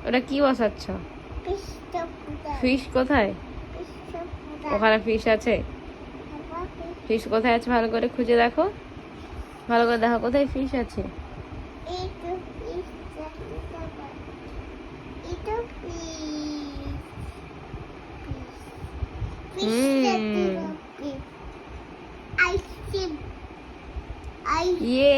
ওটা কি বসাচ্ছ? ফিশ কোথায়? ওখানে ফিশ আছে? ফিশ কোথায় আছে ভালো করে খুঁজে দেখো, ভালো করে দেখো কোথায় ফিশ আছে। ইয়ে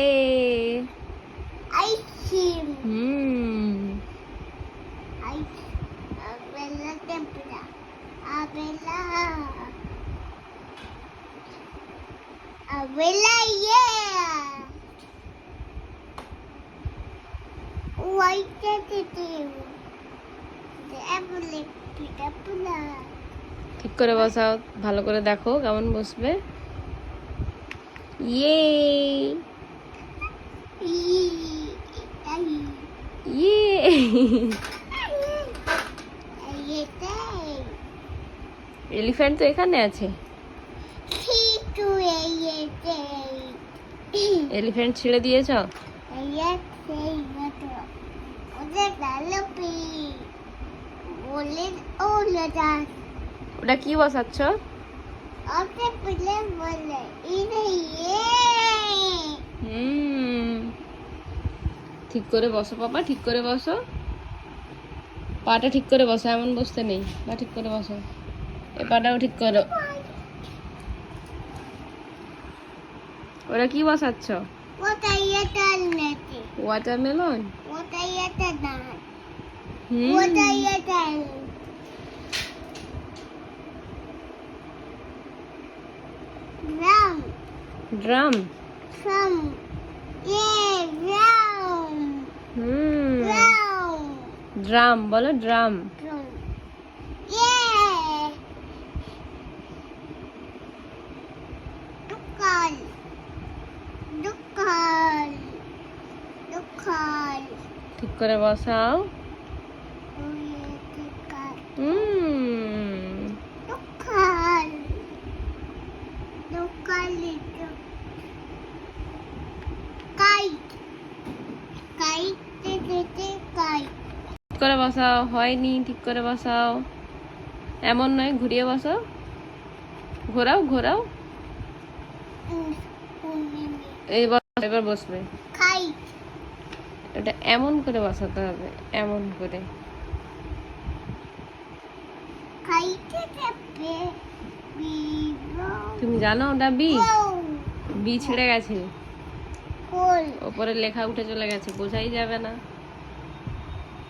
Abella, yeah. White detective. The apple, apple. ঠিক করে বসাও, ভালো করে দেখো কেমন বসবে। ইয়ে ইয়ে এলিফ্যান্ট তো এখানে আছে। এলিফ্যান্ট ছেড়ে দিয়েছ? ওটা কি বসাচ্ছ? ঠিক করে বসো পাপা, ঠিক করে বসো, পাটা ঠিক করে বসো, এমন বসতে নেই, পা ঠিক করে বসো, এ পাটাও ঠিক করো। ওরা কি বসাচ্ছ? ওয়াটারমেলন। ড্রাম। ড্রাম বলো, ড্রাম। ঠিক করে বসাও। ঠিক করে বসাও, হয়নি, ঠিক করে বসাও, এমন নয়, ঘুরিয়ে বসাও, ঘোরাও ঘোরাও, এবার বসবে। এটা এমন করে বসাতে হবে, এমন করে। তুমি জানো ওটা বি? বি ছিঁড়ে গেছে, ওপরে লেখা উঠে চলে গেছে, বোঝাই যাবে না।